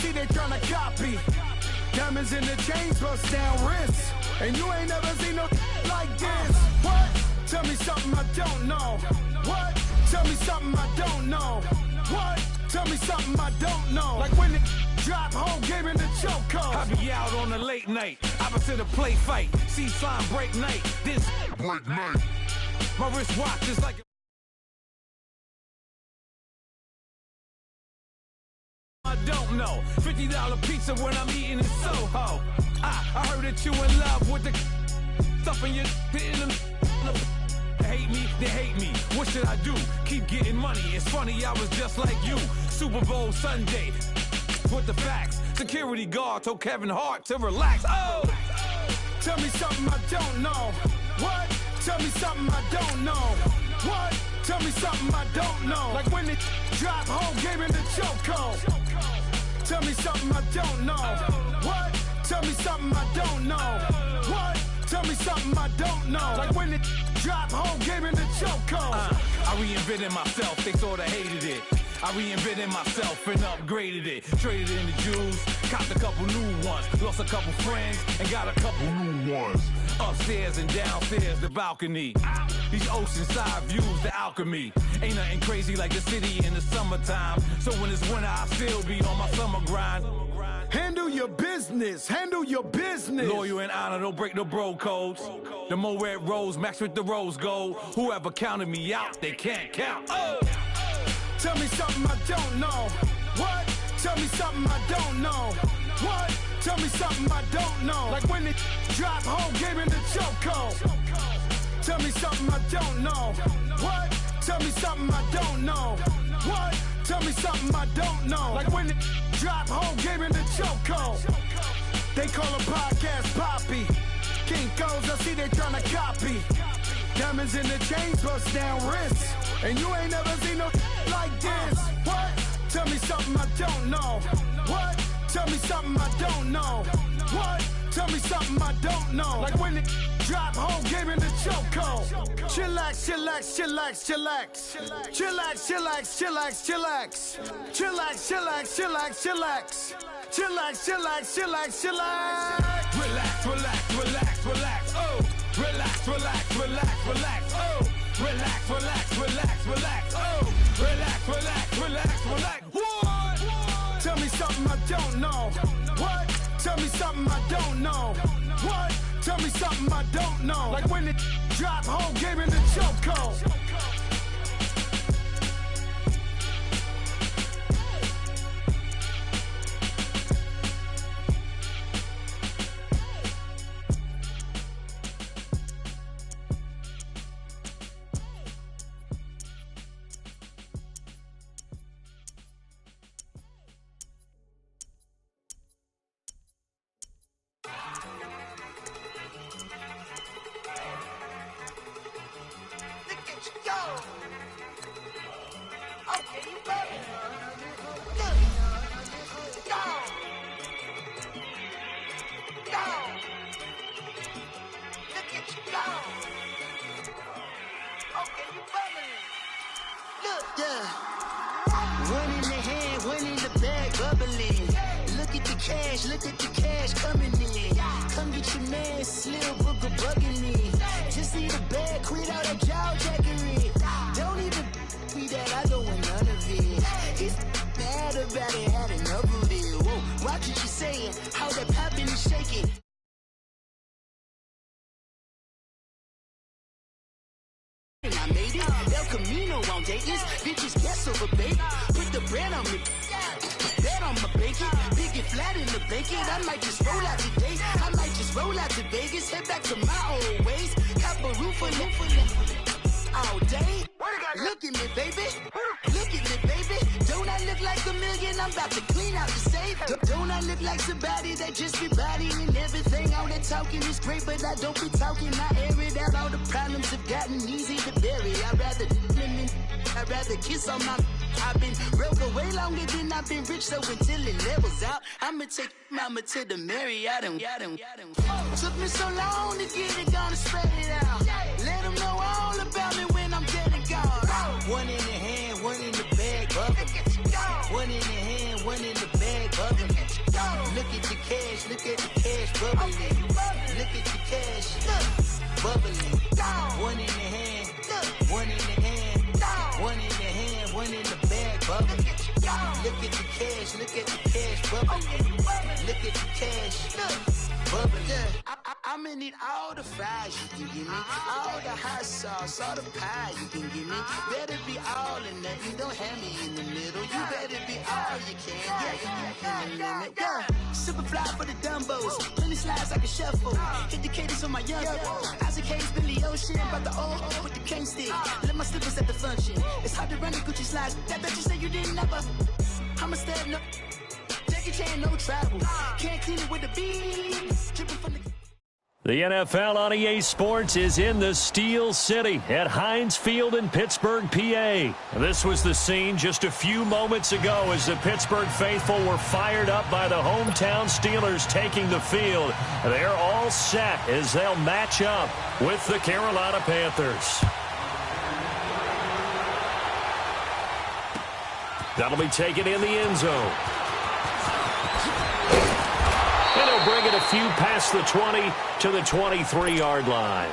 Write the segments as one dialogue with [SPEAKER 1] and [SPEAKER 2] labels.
[SPEAKER 1] see they tryna copy. Diamonds in the chains, bust down wrists. And you ain't never seen no like this. What? Tell me something I don't know. What? Tell me something I don't know. What? Tell me something I don't know. Like when it drop, whole game in the chokehold.
[SPEAKER 2] I be out on a late night, opposite a play fight. See sign break night, this break night. My wristwatch is like I don't know. $50 pizza when I'm eating in Soho. I heard that you in love with the stuff in your in the hate me, they hate me. What should I do? Keep getting money. It's funny, I was just like you. Super Bowl Sunday. With the facts. Security guard told Kevin Hart to relax. Oh!
[SPEAKER 1] Tell me something I don't know. What? Tell me something I don't know. What? Tell me something I don't know. Like when it drop, whole game in the chokehold. Tell me something I don't know. What? Tell me something I don't know. What? Tell me something I don't know. Like when it drop, whole game in the chokehold.
[SPEAKER 2] I reinvented myself, they sorta hated it. I reinvented myself and upgraded it. Traded in the jewels, copped a couple new ones. Lost a couple friends and got a couple new ones. Upstairs and downstairs, the balcony. These oceanside views, the alchemy. Ain't nothing crazy like the city in the summertime. So when it's winter, I still be on my summer grind.
[SPEAKER 1] Handle your business, handle your business.
[SPEAKER 2] Loyal and honor, don't break the bro codes. The more red rose, match with the rose gold. Whoever counted me out, they can't count. Oh!
[SPEAKER 1] Tell me something I don't know. What? Tell me something I don't know. What? Tell me something I don't know. Like when it drop, whole game in the chokehold. Tell me something I don't know. What? Tell me something I don't know. What? Tell me something I don't know. Like when it drop, whole game in the chokehold. They call a podcast Poppy. King goes, I see they tryna copy. Diamonds in the chains, bust down wrists. And you ain't never seen no like this. What? Tell me something I don't know. What? Tell me something I don't know. What? Tell me something I don't know. Like when it drop, whole game in the chokehold. Chillax, chillax, chillax, chillax. Chillax, chillax, chillax, chillax. Chillax, chillax, chillax, chillax. Chillax, chillax, chillax, chillax.
[SPEAKER 2] Relax, relax, relax, relax. Oh! Relax, relax, relax, relax. Oh! Relax, relax, relax, relax. Oh! Relax, relax, relax, relax. What?
[SPEAKER 1] Tell me something I don't know. What? Tell me something I don't know. What? Tell me something I don't know. Like when it drop, whole game in the chokehold.
[SPEAKER 3] Look at the cash coming in. Come get your man, Slim Booker bugging me. Just need a bag, quit all that jaw jackery. Don't even me that I don't want none of it. He's mad about it, had enough of it. Whoa, watch what you saying, how that popping and shaking. I made it, El Camino on Dayton's. Bitches guess over, baby. Put the bread on me. Bet on my bacon. Big and flat in the blanket. I might just roll out today. I might just roll out to Vegas. Head back to my old ways. Cop a roof for all day. Look at me, baby. Look at me, baby. Don't I look like a million? I'm about to clean out the safe. Don't I look like somebody that just be bodying everything? All that talking is great, but I don't be talking. I air it out. All the problems have gotten easy to bury. I'd rather kiss on my. I've been broke away longer than I've been rich, so until it levels out, I'ma take mama to the Marriott and took me so long to get it, gonna spread it out. Let them know all about me when I'm dead and gone. One in the hand, one in the bag, one in the hand, one in the bag, bubbling. Look at the cash, bubbling. Look at the cash, bubbling. One in the hand, one in the hand, one in the hand, one in the bag, bubbling. Look at the cash, bubbling. Look at the cash, bubbling. I'm gonna need all the fries you can give me, all the hot sauce, all the pie you can give me. Better be all or nothing, don't have me in the middle. You better be all you can, yeah. Super fly for the Dumbos, plenty slides like a shuffle. Hit the cadence on my young Isaac Hayes, Billy Ocean, about the old with the cane stick. Let my slippers at the function. It's hard to run the Gucci slides. That you say you didn't never. I'm a step no. Jackie Chan, no travel. Can't clean it with the beam. Dripping from the.
[SPEAKER 4] The NFL on EA Sports is in the Steel City at Heinz Field in Pittsburgh, PA. This was the scene just a few moments ago as the Pittsburgh faithful were fired up by the hometown Steelers taking the field. They're all set as they'll match up with the Carolina Panthers. That'll be taken in the end zone. And he'll bring it a few past the 20 to the 23-yard line.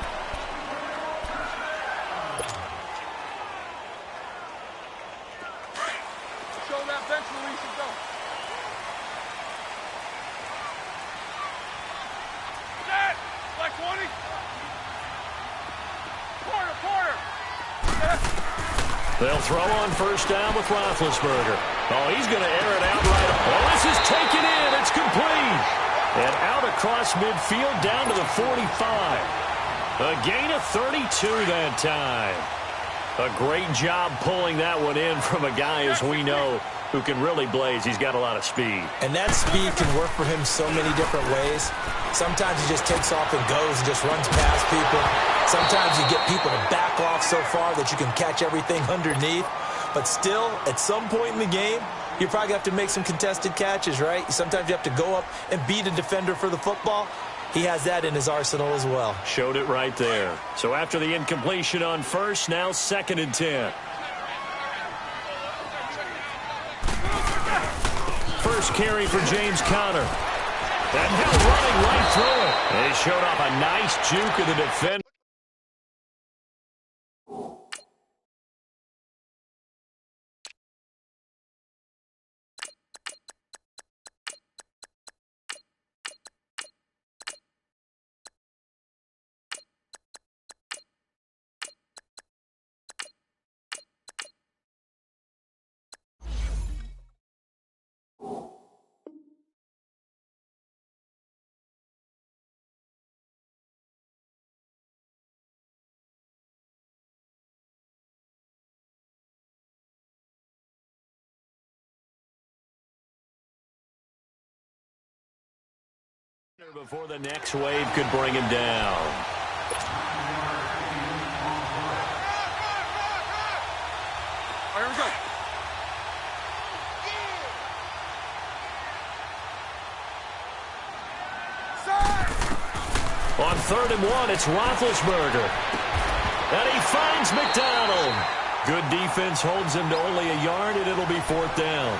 [SPEAKER 1] Show that bench release and go. Set! Like 20. Quarter.
[SPEAKER 4] They'll throw on first down with Roethlisberger. Oh, he's going to air it out right. Oh, this is taken in. It's complete. And out across midfield down to the 45. A gain of 32 that time. A great job pulling that one in from a guy, as we know, who can really blaze. He's got a lot of speed.
[SPEAKER 5] And that speed can work for him so many different ways. Sometimes he just takes off and goes and just runs past people. Sometimes you get people to back off so far that you can catch everything underneath. But still, at some point in the game, you probably have to make some contested catches, right? Sometimes you have to go up and beat a defender for the football. He has that in his arsenal as well.
[SPEAKER 4] Showed it right there. So after the incompletion on first, now 2nd and 10. First carry for James Conner. That hell running right through it. They showed off a nice juke of the defender. Before the next wave could bring him down.
[SPEAKER 1] All right, here we go.
[SPEAKER 4] On 3rd and 1, it's Roethlisberger. And he finds McDonald. Good defense holds him to only a yard, and it'll be 4th down.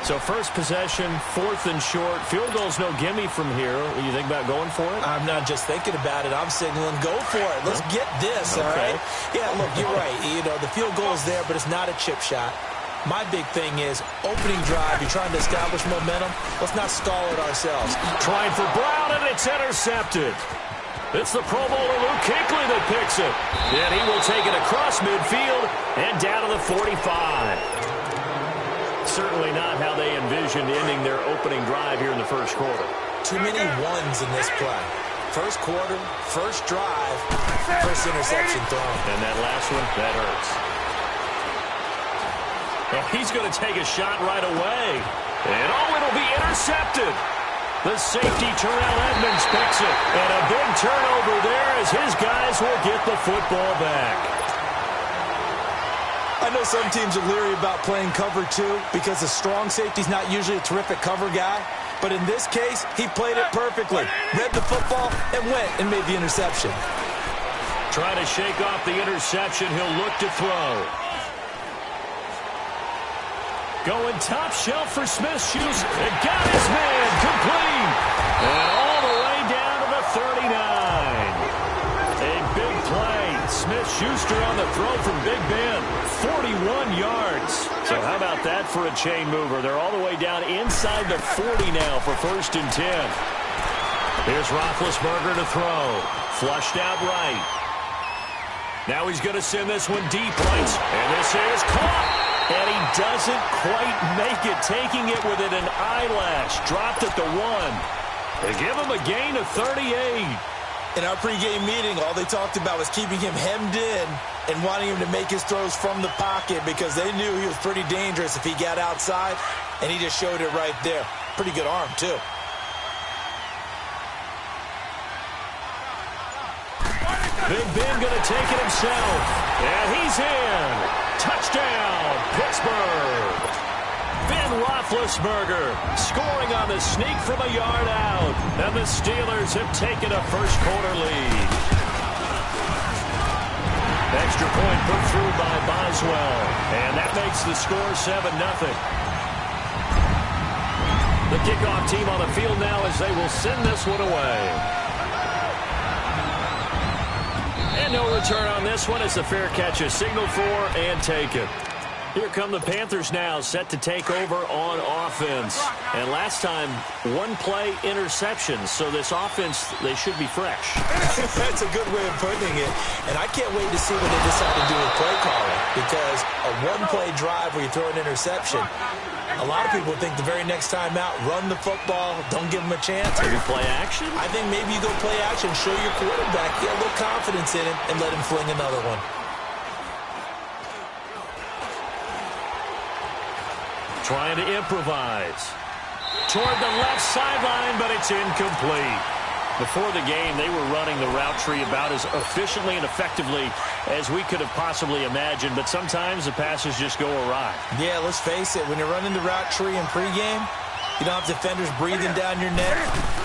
[SPEAKER 4] So first possession, 4th and short. Field goal's no gimme from here. What do you think about going for it?
[SPEAKER 5] I'm not just thinking about it. I'm signaling, go for it. Let's get this, all right? Yeah, look, you're right. You know, the field goal is there, but it's not a chip shot. My big thing is opening drive. You're trying to establish momentum. Let's not stall it ourselves.
[SPEAKER 4] Trying for Brown, and it's intercepted. It's the Pro Bowler Luke Kuechly that picks it. And he will take it across midfield and down to the 45. Certainly not how they envisioned ending their opening drive here in the first quarter.
[SPEAKER 5] Too many ones in this play. First quarter, first drive, first interception thrown.
[SPEAKER 4] And that last one, that hurts. Well, he's going to take a shot right away. And oh, it'll be intercepted. The safety, Terrell Edmonds, picks it. And a big turnover there as his guys will get the football back.
[SPEAKER 5] I know some teams are leery about playing cover 2 because the strong safety's not usually a terrific cover guy. But in this case, he played it perfectly. Read the football and went and made the interception.
[SPEAKER 4] Trying to shake off the interception. He'll look to throw. Going top shelf for Smith-Schuster. It got his man complete. And all the way down to the 39. A big play. Smith-Schuster on the throw from Big Ben. 41 yards. So how about that for a chain mover? They're all the way down inside the 40 now for 1st and 10. Here's Roethlisberger to throw. Flushed out right. Now he's going to send this one deep right. And this is caught. And he doesn't quite make it, taking it within an eyelash. Dropped at the 1. They give him a gain of 38.
[SPEAKER 5] In our pregame meeting, all they talked about was keeping him hemmed in and wanting him to make his throws from the pocket because they knew he was pretty dangerous if he got outside, and he just showed it right there. Pretty good arm, too.
[SPEAKER 4] Big Ben going to take it himself. And he's in. Touchdown, Pittsburgh. Ben Roethlisberger scoring on the sneak from a yard out. And the Steelers have taken a first-quarter lead. Extra point put through by Boswell. And that makes the score 7-0. The kickoff team on the field now as they will send this one away. And no return on this one as the fair catch is signaled for and taken. Here come the Panthers now, set to take over on offense. And last time, one-play interception. So this offense, they should be fresh.
[SPEAKER 5] That's a good way of putting it. And I can't wait to see what they decide to do with play calling. Because a one-play drive where you throw an interception, a lot of people think the very next time out, run the football, don't give them a chance.
[SPEAKER 4] Maybe play action?
[SPEAKER 5] I think maybe you go play action, show your quarterback, get a little confidence in him, and let him fling another one.
[SPEAKER 4] Trying to improvise. Toward the left sideline, but it's incomplete. Before the game, they were running the route tree about as efficiently and effectively as we could have possibly imagined, but sometimes the passes just go awry.
[SPEAKER 5] Yeah, let's face it. When you're running the route tree in pregame, you don't have defenders breathing down your neck.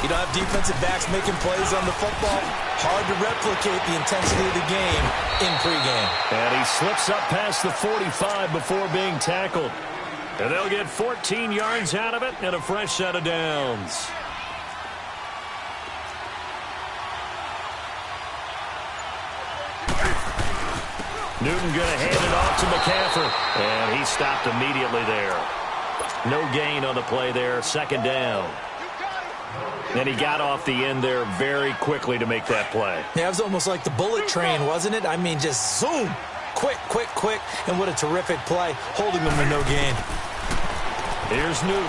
[SPEAKER 5] You don't have defensive backs making plays on the football. Hard to replicate the intensity of the game in pregame.
[SPEAKER 4] And he slips up past the 45 before being tackled. And they'll get 14 yards out of it and a fresh set of downs. Newton going to hand it off to McCaffrey. And he stopped immediately there. No gain on the play there. 2nd down. And he got off the end there very quickly to make that play.
[SPEAKER 5] Yeah, it was almost like the bullet train, wasn't it? I mean, just zoom. Quick, quick, quick. And what a terrific play, holding them to no gain.
[SPEAKER 4] Here's Newton.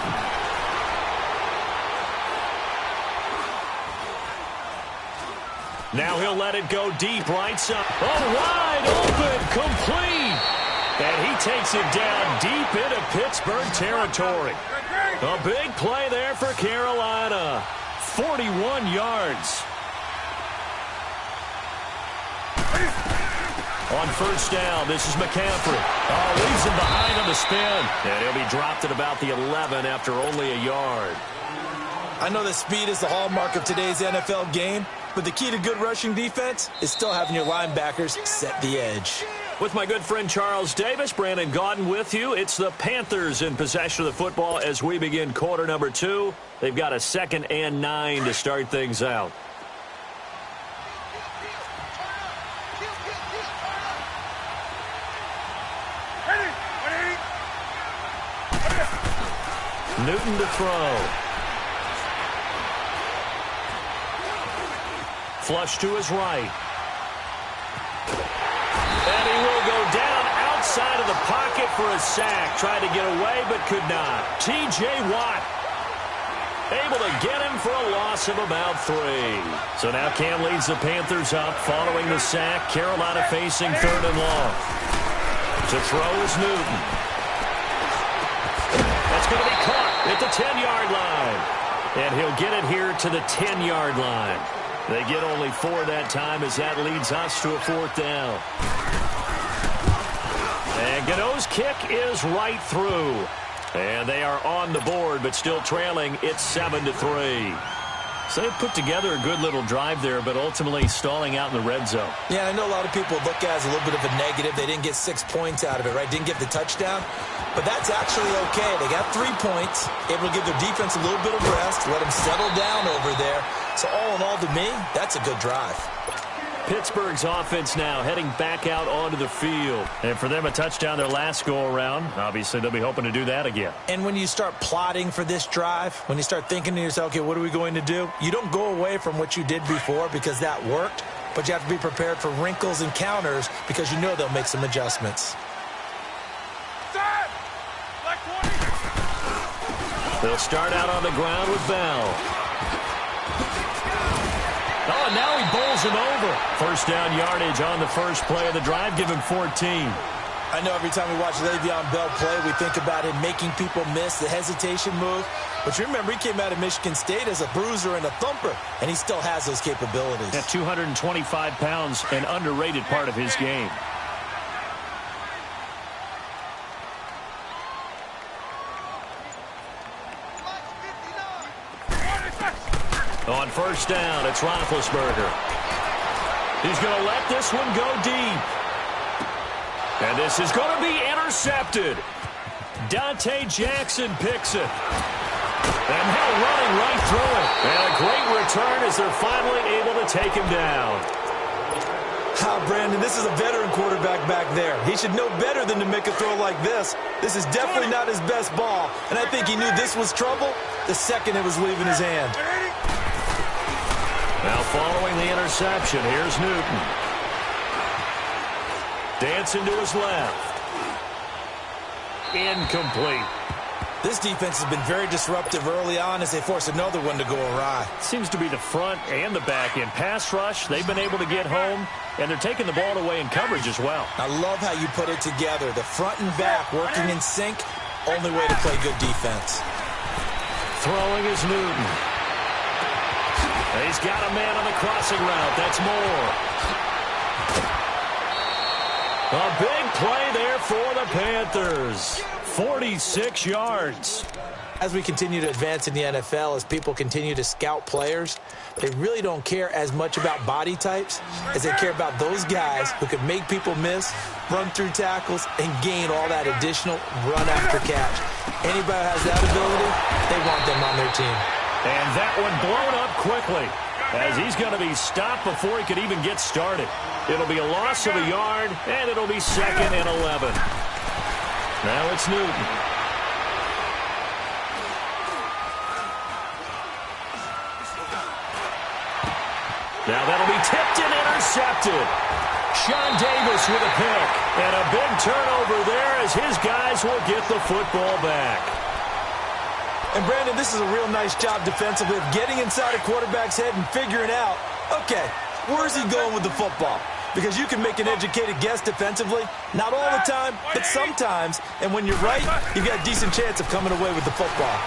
[SPEAKER 4] Now he'll let it go deep right side. Oh, wide open, complete. And he takes it down deep into Pittsburgh territory. A big play there for Carolina. 41 yards. On 1st down, this is McCaffrey. Oh, leaves him behind on the spin. And he'll be dropped at about the 11 after only a yard.
[SPEAKER 5] I know that speed is the hallmark of today's NFL game, but the key to good rushing defense is still having your linebackers set the edge.
[SPEAKER 4] With my good friend Charles Davis, Brandon Gaudin with you. It's the Panthers in possession of the football as we begin quarter number 2. They've got a 2nd and 9 to start things out. Newton to throw. Flush to his right. And he will go down outside of the pocket for a sack. Tried to get away, but could not. T.J. Watt able to get him for a loss of about 3. So now Cam leads the Panthers up following the sack. Carolina facing 3rd and long. To throw is Newton. That's going to be caught at the 10-yard line. And he'll get it here to the 10-yard line. They get only 4 that time as that leads us to a 4th down. And Gano's kick is right through. And they are on the board, but still trailing. It's 7-3. So they put together a good little drive there, but ultimately stalling out in the red zone.
[SPEAKER 5] Yeah, I know a lot of people look at it as a little bit of a negative. They didn't get 6 points out of it, right? Didn't get the touchdown. But that's actually okay. They got 3 points, able to give their defense a little bit of rest, let them settle down over there. So all in all, to me, that's a good drive.
[SPEAKER 4] Pittsburgh's offense now heading back out onto the field. And for them, a touchdown their last go-around. Obviously, they'll be hoping to do that again.
[SPEAKER 5] And when you start plotting for this drive, when you start thinking to yourself, okay, what are we going to do? You don't go away from what you did before because that worked, but you have to be prepared for wrinkles and counters because you know they'll make some adjustments.
[SPEAKER 4] They'll start out on the ground with Bell. Oh, and now he bowls him over. First down yardage on the first play of the drive. Give him 14.
[SPEAKER 5] I know every time we watch Le'Veon Bell play, we think about him making people miss, the hesitation move. But you remember, he came out of Michigan State as a bruiser and a thumper, and he still has those capabilities.
[SPEAKER 4] At 225 pounds, an underrated part of his game. On first down, it's Roethlisberger. He's going to let this one go deep. And this is going to be intercepted. Dante Jackson picks it. And Hill running right through it. And a great return as they're finally able to take him down.
[SPEAKER 5] Brandon, this is a veteran quarterback back there. He should know better than to make a throw like this. This is definitely not his best ball. And I think he knew this was trouble the second it was leaving his hand.
[SPEAKER 4] Now following the interception, here's Newton. Dancing to his left. Incomplete.
[SPEAKER 5] This defense has been very disruptive early on as they force another one to go awry.
[SPEAKER 4] Seems to be the front and the back end. Pass rush, they've been able to get home, and they're taking the ball away in coverage as well.
[SPEAKER 5] I love how you put it together. The front and back working in sync, only way to play good defense.
[SPEAKER 4] Throwing is Newton. He's got a man on the crossing route. That's Moore. A big play there for the Panthers. 46 yards.
[SPEAKER 5] As we continue to advance in the NFL, as people continue to scout players, they really don't care as much about body types as they care about those guys who can make people miss, run through tackles, and gain all that additional run after catch. Anybody who has that ability, they want them on their team.
[SPEAKER 4] And that one blown up quickly as he's going to be stopped before he could even get started. It'll be a loss of a yard, and it'll be 2nd and 11. Now it's Newton. Now that'll be tipped and intercepted. Sean Davis with a pick. And a big turnover there as his guys will get the football back.
[SPEAKER 5] And, Brandon, this is a real nice job defensively of getting inside a quarterback's head and figuring out, okay, where's he going with the football? Because you can make an educated guess defensively, not all the time, but sometimes. And when you're right, you've got a decent chance of coming away with the football.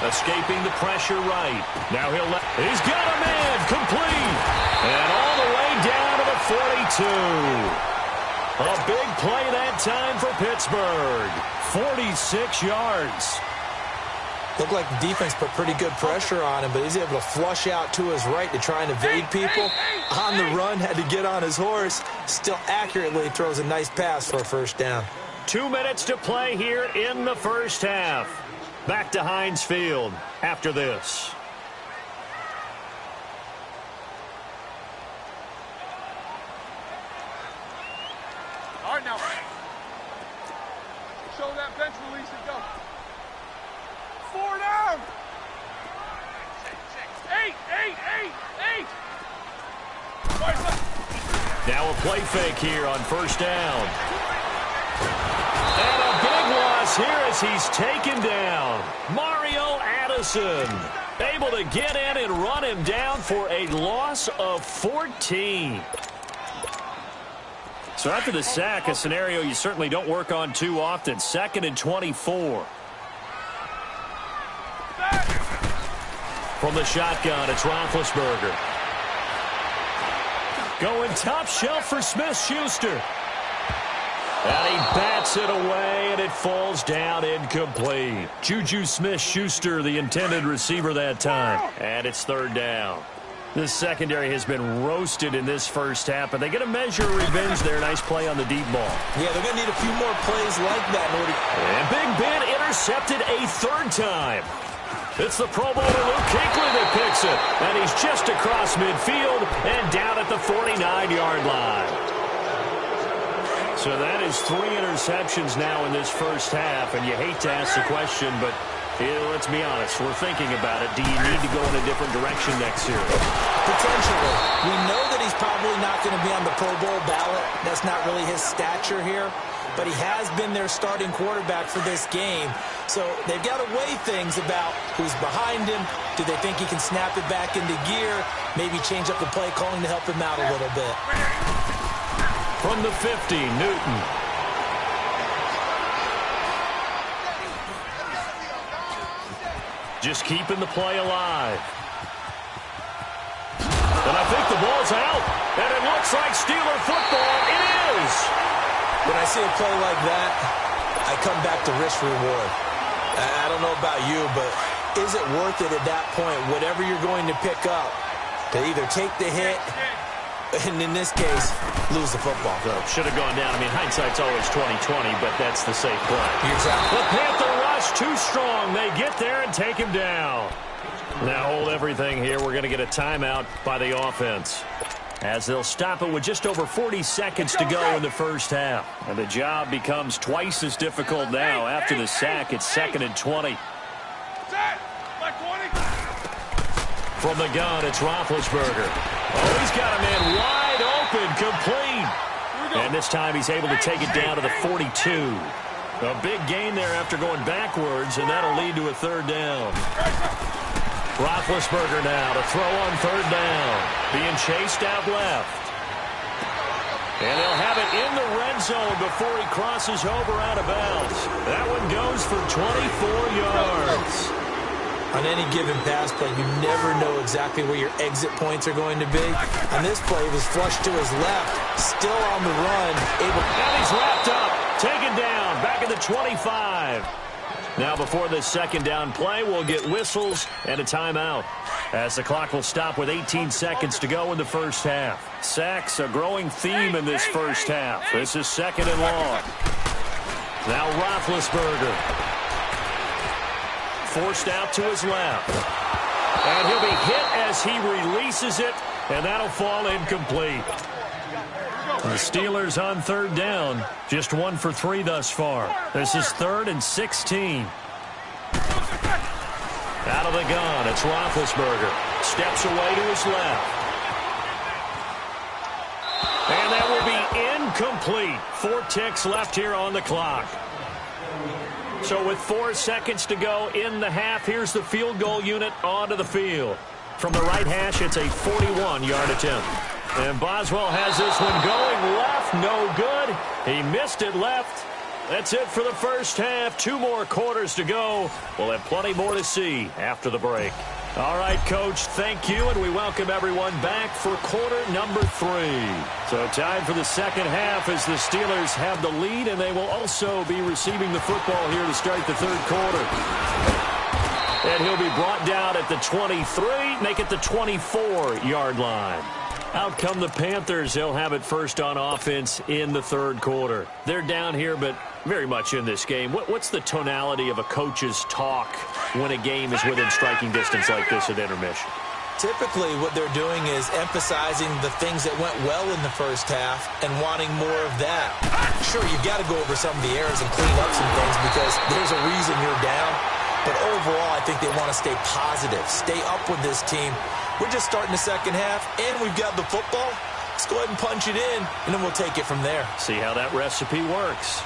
[SPEAKER 4] Escaping the pressure right. Now he's got a man complete. And all the way down to the 42. A big play that time for Pittsburgh. 46 yards.
[SPEAKER 5] Looked like the defense put pretty good pressure on him, but he's able to flush out to his right to try and evade people. On the run, had to get on his horse. Still accurately throws a nice pass for a first down.
[SPEAKER 4] 2 minutes to play here in the first half. Back to Heinz Field after this.
[SPEAKER 1] All right, now. Show that bench release and go. 4 down. 8.
[SPEAKER 4] Now a play fake here on first down. And a big loss here as he's taken down. Mario Addison able to get in and run him down for a loss of 14. So after the sack, a scenario you certainly don't work on too often. 2nd and 24. From the shotgun, it's Roethlisberger. Going top shelf for Smith-Schuster. And he bats it away, and it falls down incomplete. Juju Smith-Schuster, the intended receiver that time. And it's third down. The secondary has been roasted in this first half, but they get a measure of revenge there. Nice play on the deep ball.
[SPEAKER 5] Yeah, they're going to need a few more plays like that in order.
[SPEAKER 4] And Big Ben intercepted a third time. It's the Pro Bowler Luke Kuechly that picks it. And he's just across midfield and down at the 49-yard line. So that is 3 interceptions now in this first half. And you hate to ask the question, but let's be honest. We're thinking about it. Do you need to go in a different direction next year?
[SPEAKER 5] Potentially. We know that he's probably not going to be on the Pro Bowl ballot. That's not really his stature here. But he has been their starting quarterback for this game. So they've got to weigh things about who's behind him. Do they think he can snap it back into gear? Maybe change up the play calling to help him out a little bit.
[SPEAKER 4] From the 50, Newton. Just keeping the play alive. And I think the ball's out. And it looks like Steeler football. It is.
[SPEAKER 5] When I see a play like that, I come back to risk-reward. I don't know about you, but is it worth it at that point, whatever you're going to pick up, to either take the hit, and in this case, lose the football?
[SPEAKER 4] So should have gone down. I mean, hindsight's always 20/20, but that's the safe play.
[SPEAKER 5] Exactly.
[SPEAKER 4] The Panther rush too strong. They get there and take him down. Now hold everything here. We're going to get a timeout by the offense, as they'll stop it with just over 40 seconds to go in the first half. And the job becomes twice as difficult now. After the sack, it's 2nd and 20. From the gun, it's Roethlisberger. Oh, he's got a man wide open, complete. And this time he's able to take it down to the 42. A big gain there after going backwards, and that'll lead to a third down. Roethlisberger now to throw on third down. Being chased out left. And they'll have it in the red zone before he crosses over out of bounds. That one goes for 24 yards.
[SPEAKER 5] On any given pass play, you never know exactly where your exit points are going to be. On this play, he was flushed to his left, still on the run.
[SPEAKER 4] And he's wrapped up, taken down, back at the 25. Now before this second down play, we'll get whistles and a timeout, as the clock will stop with 18 seconds to go in the first half. Sacks, a growing theme in this first half. This is 2nd and long. Now Roethlisberger. Forced out to his left. And he'll be hit as he releases it, and that'll fall incomplete. The Steelers on third down, just 1 for 3 thus far. This is 3rd and 16. Out of the gun, it's Roethlisberger. Steps away to his left. And that will be incomplete. 4 ticks left here on the clock. So with 4 seconds to go in the half, here's the field goal unit onto the field. From the right hash, it's a 41-yard attempt. And Boswell has this one going left, no good. He missed it left. That's it for the first half. 2 more quarters to go. We'll have plenty more to see after the break. All right, Coach, thank you, and we welcome everyone back for quarter number 3. So time for the second half as the Steelers have the lead, and they will also be receiving the football here to start the third quarter. And he'll be brought down at the 23, make it the 24-yard line. Out come the Panthers. They'll have it first on offense in the third quarter. They're down here, but very much in this game. What's the tonality of a coach's talk when a game is within striking distance like this at intermission?
[SPEAKER 5] Typically, what they're doing is emphasizing the things that went well in the first half and wanting more of that. Sure, you've got to go over some of the errors and clean up some things because there's a reason you're down. But overall, I think they want to stay positive, stay up with this team. We're just starting the second half, and we've got the football. Let's go ahead and punch it in, and then we'll take it from there.
[SPEAKER 4] See how that recipe works.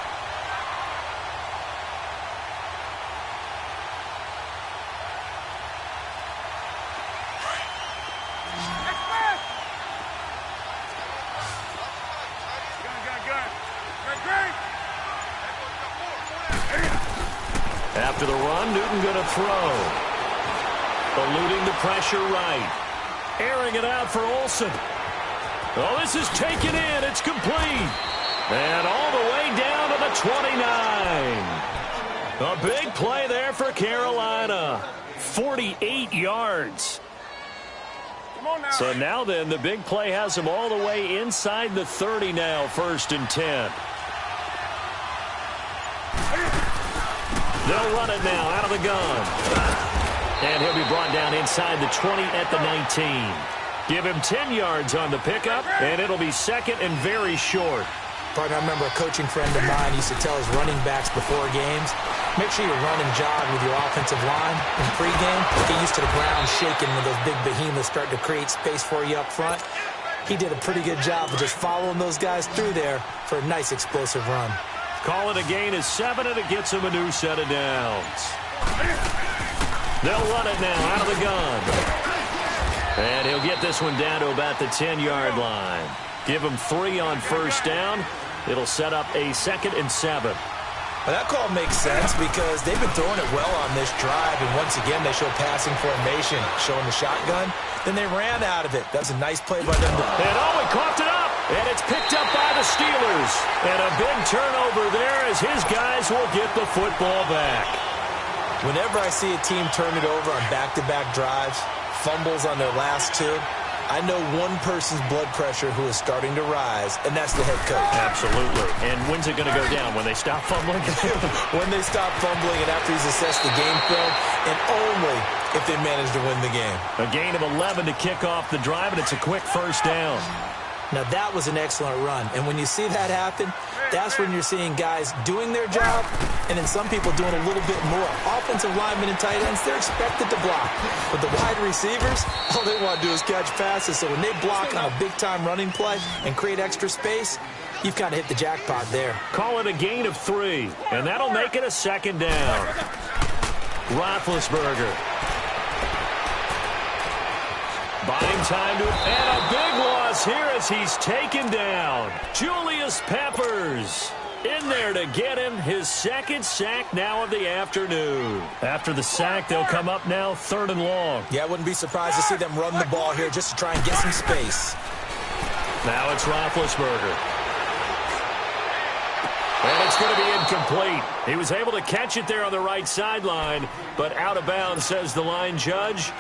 [SPEAKER 4] After the run, Newton going to throw. Eluding the pressure right. Airing it out for Olsen. Oh, this is taken in. It's complete. And all the way down to the 29. A big play there for Carolina. 48 yards. So now then, the big play has them all the way inside the 30 now, 1st and 10. They'll run it now out of the gun. And he'll be brought down inside the 20 at the 19. Give him 10 yards on the pickup, and it'll be 2nd and very short.
[SPEAKER 5] Partner, I remember a coaching friend of mine used to tell his running backs before games, make sure you run and jog with your offensive line in pregame. Get used to the ground shaking when those big behemoths start to create space for you up front. He did a pretty good job of just following those guys through there for a nice explosive run.
[SPEAKER 4] Call it a gain of 7, and it gets him a new set of downs. They'll run it now out of the gun. And he'll get this one down to about the 10-yard line. Give him 3 on 1st down. It'll set up a 2nd and 7.
[SPEAKER 5] Well, that call makes sense because they've been throwing it well on this drive, and once again they show passing formation, showing the shotgun. Then they ran out of it. That was a nice play by them.
[SPEAKER 4] And he coughed it up, and it's picked up by the Steelers. And a big turnover there as his guys will get the football back.
[SPEAKER 5] Whenever I see a team turn it over on back-to-back drives, fumbles on their last 2, I know one person's blood pressure who is starting to rise, and that's the head coach.
[SPEAKER 4] Absolutely. And when's it going to go down? When they stop fumbling?
[SPEAKER 5] When they stop fumbling and after he's assessed the game film, and only if they manage to win the game.
[SPEAKER 4] A gain of 11 to kick off the drive, and it's a quick 1st down.
[SPEAKER 5] Now, that was an excellent run. And when you see that happen, that's when you're seeing guys doing their job and then some people doing a little bit more. Offensive linemen and tight ends, they're expected to block. But the wide receivers, all they want to do is catch passes. So when they block on a big-time running play and create extra space, you've kind of hit the jackpot there.
[SPEAKER 4] Call it a gain of 3, and that'll make it a 2nd down. Roethlisberger. Buying time to, and a big loss here as he's taken down. Julius Peppers in there to get him his 2nd sack now of the afternoon. After the sack, they'll come up now 3rd and long.
[SPEAKER 5] Yeah, I wouldn't be surprised to see them run the ball here just to try and get some space.
[SPEAKER 4] Now it's Roethlisberger. And it's going to be incomplete. He was able to catch it there on the right sideline, but out of bounds, says the line judge.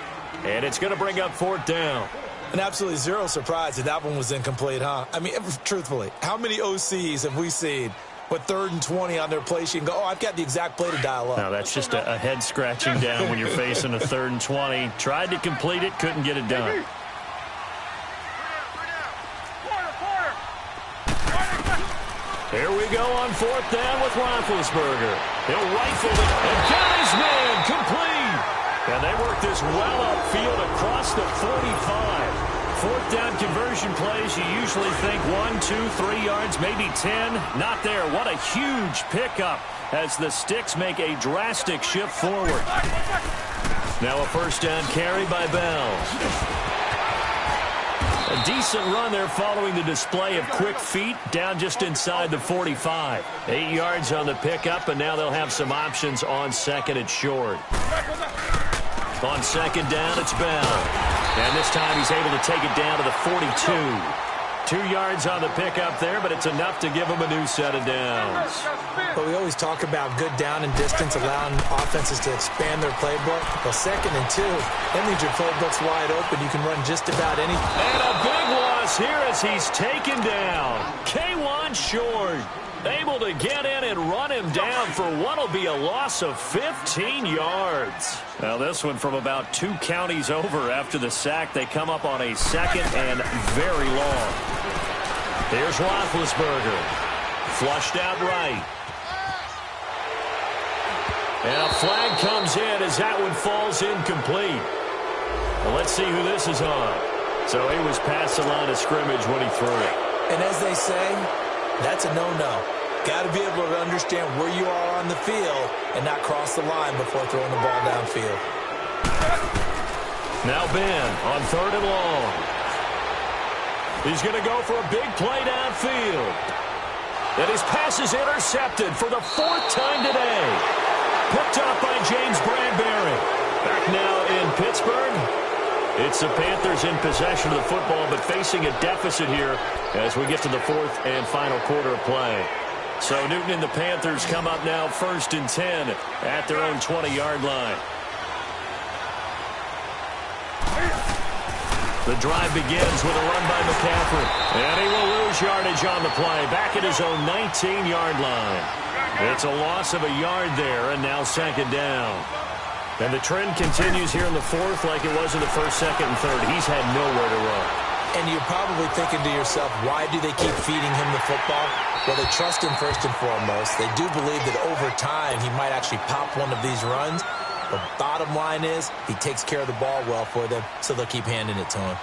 [SPEAKER 4] And it's going to bring up 4th down.
[SPEAKER 5] And absolutely zero surprise that one was incomplete, huh? I mean, truthfully, how many OCs have we seen with 3rd and 20 on their play sheet and go, oh, I've got the exact play to dial up?
[SPEAKER 4] No, that's just a head-scratching down when you're facing a 3rd and 20. Tried to complete it, couldn't get it done. Here we go on 4th down with Roethlisberger. He'll rifle it, and got his man complete. And they work this well upfield across the 45. 4th down conversion plays, you usually think 1, 2, 3 yards, maybe 10. Not there. What a huge pickup as the Sticks make a drastic shift forward. Now a 1st down carry by Bell. A decent run there following the display of quick feet down just inside the 45. 8 yards on the pickup, and now they'll have some options on 2nd and short. On 2nd down, it's Bell. And this time he's able to take it down to the 42. 2 yards on the pickup there, but it's enough to give him a new set of downs.
[SPEAKER 5] But we always talk about good down and distance, allowing offenses to expand their playbook. Well, 2nd and 2, that means your playbook's wide open. You can run just about anything.
[SPEAKER 4] And a big loss here as he's taken down. K1 Short able to get in and run him down for what'll be a loss of 15 yards. Now this one from about 2 counties over after the sack. They come up on a 2nd and very long. Here's Roethlisberger. Flushed out right. And a flag comes in as that one falls incomplete. Well, let's see who this is on. So he was past the line of scrimmage when he threw it.
[SPEAKER 5] And as they say, that's a no-no. Got to be able to understand where you are on the field and not cross the line before throwing the ball downfield.
[SPEAKER 4] Now Ben on 3rd and long. He's going to go for a big play downfield. And his pass is intercepted for the 4th time today. Picked up by James Bradbury. Back now in Pittsburgh. It's the Panthers in possession of the football, but facing a deficit here as we get to the fourth and final quarter of play. So Newton and the Panthers come up now 1st and 10 at their own 20-yard line. The drive begins with a run by McCaffrey. And he will lose yardage on the play, back at his own 19-yard line. It's a loss of a yard there, and now 2nd down. And the trend continues here in the fourth like it was in the first, second, and third. He's had nowhere to run.
[SPEAKER 5] And you're probably thinking to yourself, why do they keep feeding him the football? Well, they trust him first and foremost. They do believe that over time he might actually pop one of these runs. The bottom line is he takes care of the ball well for them, so they'll keep handing it to him.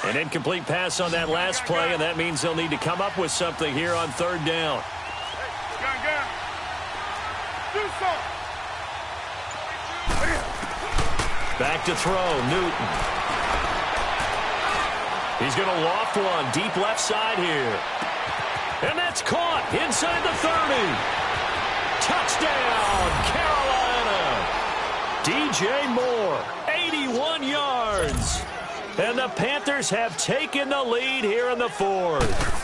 [SPEAKER 4] An incomplete pass on that last play, and that means they'll need to come up with something here on 3rd down. Back to throw, Newton. He's going to loft one deep left side here. And that's caught inside the 30. Touchdown, Carolina. DJ Moore, 81 yards. And the Panthers have taken the lead here in the fourth.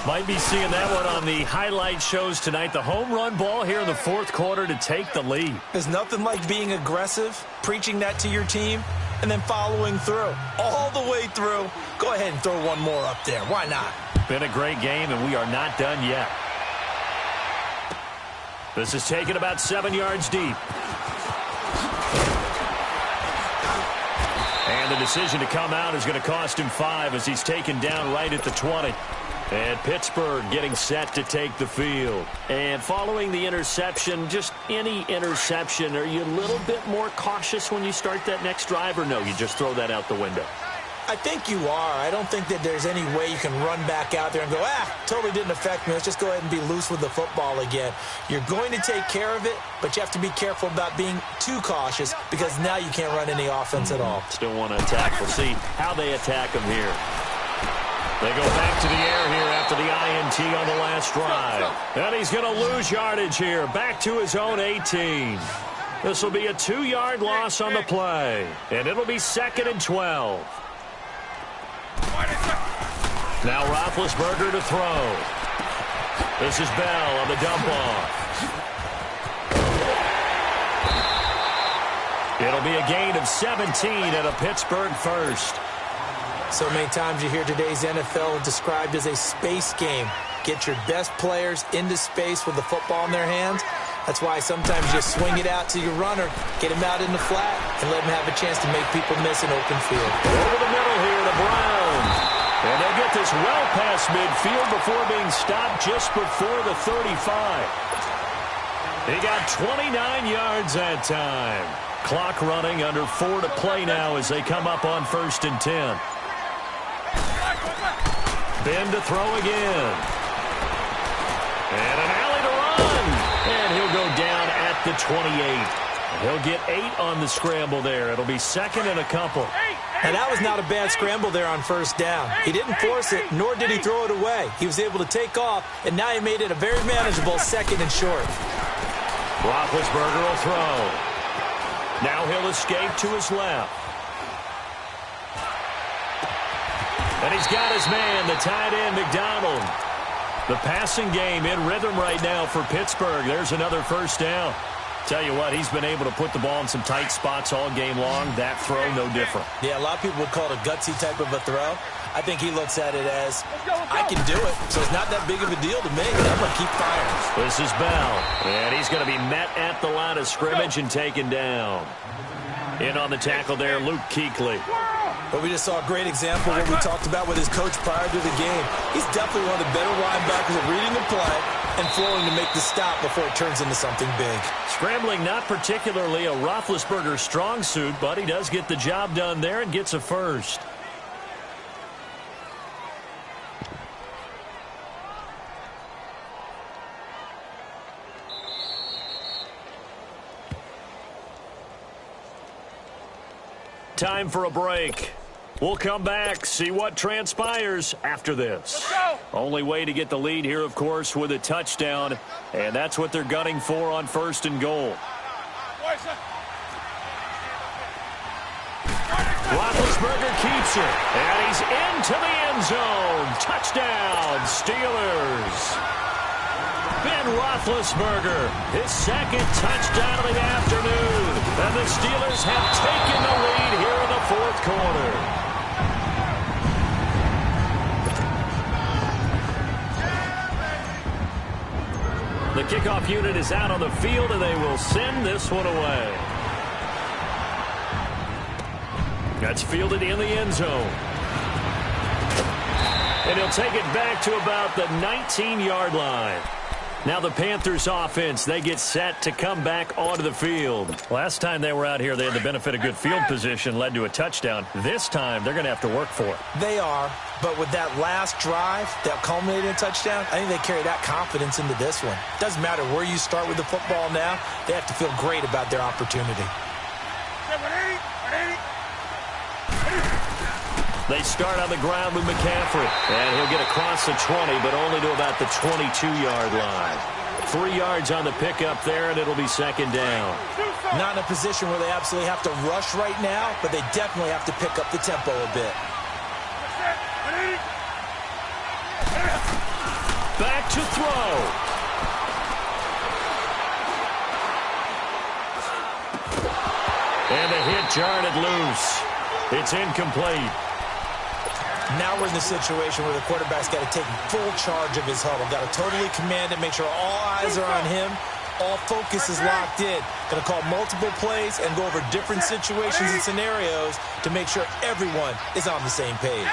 [SPEAKER 4] Might be seeing that one on the highlight shows tonight. The home run ball here in the fourth quarter to take the lead.
[SPEAKER 5] There's nothing like being aggressive, preaching that to your team, and then following through. All the way through. Go ahead and throw one more up there. Why not?
[SPEAKER 4] Been a great game, and we are not done yet. This is taken about 7 yards deep. And the decision to come out is going to cost him 5 as he's taken down right at the 20. And Pittsburgh getting set to take the field. And following the interception, just any interception, are you a little bit more cautious when you start that next drive, or no, you just throw that out the window?
[SPEAKER 5] I think you are. I don't think that there's any way you can run back out there and go, totally didn't affect me. Let's just go ahead and be loose with the football again. You're going to take care of it, but you have to be careful about being too cautious because now you can't run any offense at all.
[SPEAKER 4] Still want to attack. We'll see how they attack him here. They go back to the air here after the INT on the last drive. And he's going to lose yardage here, back to his own 18. This will be a 2-yard loss on the play, and it'll be 2nd and 12. Now Roethlisberger to throw. This is Bell on the dump off. It'll be a gain of 17 and a Pittsburgh first.
[SPEAKER 5] So many times you hear today's NFL described as a space game. Get your best players into space with the football in their hands. That's why sometimes you swing it out to your runner, get him out in the flat, and let him have a chance to make people miss an open field.
[SPEAKER 4] Over the middle here to Brown. And they'll get this well past midfield before being stopped just before the 35. He got 29 yards that time. Clock running, under 4 to play now as they come up on 1st and 10. Ben to throw again. And an alley to run. And he'll go down at the 28. He'll get 8 on the scramble there. It'll be 2nd and a couple.
[SPEAKER 5] And that was not a bad scramble there on 1st down. He didn't force it, nor did he throw it away. He was able to take off, and now he made it a very manageable 2nd and short.
[SPEAKER 4] Roethlisberger will throw. Now he'll escape to his left. And he's got his man, the tight end, McDonald. The passing game in rhythm right now for Pittsburgh. There's another 1st down. Tell you what, he's been able to put the ball in some tight spots all game long. That throw, no different.
[SPEAKER 5] Yeah, a lot of people would call it a gutsy type of a throw. I think he looks at it as, I can do it, so it's not that big of a deal to me. I'm going to keep firing.
[SPEAKER 4] This is Bell, and he's going to be met at the line of scrimmage and taken down. In on the tackle there, Luke Kuechly.
[SPEAKER 5] But we just saw a great example of what we talked about with his coach prior to the game. He's definitely one of the better linebackers at reading the play and flowing to make the stop before it turns into something big.
[SPEAKER 4] Scrambling, not particularly a Roethlisberger strong suit, but he does get the job done there and gets a first. Time for a break. We'll come back, see what transpires after this. Only way to get the lead here, of course, with a touchdown, and that's what they're gunning for on 1st and goal. Roethlisberger keeps it, and he's into the end zone. Touchdown, Steelers. Ben Roethlisberger, his 2nd touchdown of the afternoon. And the Steelers have taken the lead here in the 4th quarter. The kickoff unit is out on the field, and they will send this one away. That's fielded in the end zone. And he'll take it back to about the 19-yard line. Now the Panthers offense, they get set to come back onto the field. Last time they were out here, they had the benefit of good field position, led to a touchdown. This time, they're going to have to work for it.
[SPEAKER 5] They are, but with that last drive that culminated in a touchdown, I think they carry that confidence into this one. Doesn't matter where you start with the football now, they have to feel great about their opportunity.
[SPEAKER 4] They start on the ground with McCaffrey, and he'll get across the 20, but only to about the 22-yard line. 3 yards on the pickup there, and it'll be 2nd down.
[SPEAKER 5] Not in a position where they absolutely have to rush right now, but they definitely have to pick up the tempo a bit.
[SPEAKER 4] Back to throw. And the hit jarred it loose. It's incomplete.
[SPEAKER 5] Now we're in the situation where the quarterback's got to take full charge of his huddle. Got to totally command it, make sure all eyes are on him. All focus is locked in. Going to call multiple plays and go over different situations and scenarios to make sure everyone is on the same page.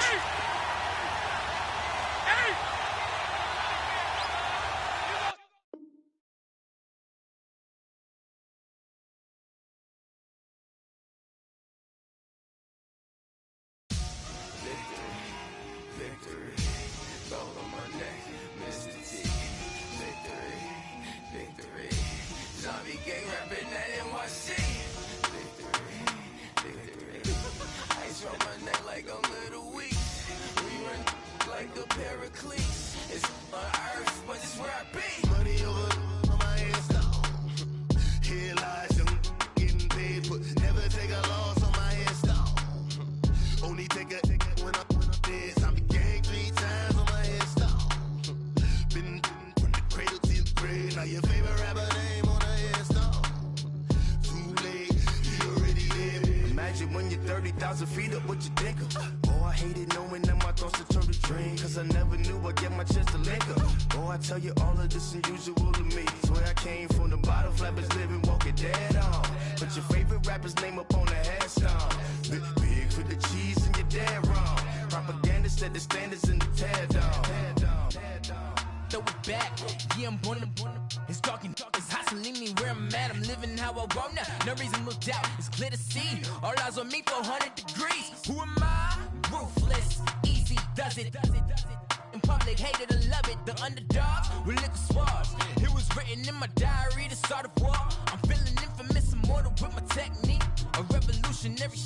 [SPEAKER 6] No reason to doubt, it's clear to see. All eyes on me for 100 degrees. Who am I? Ruthless, easy, does it. In public, hated or love it. The underdogs with liquor swabs. It was written in my diary to start a war. I'm feeling infamous, immortal with my technique. A revolutionary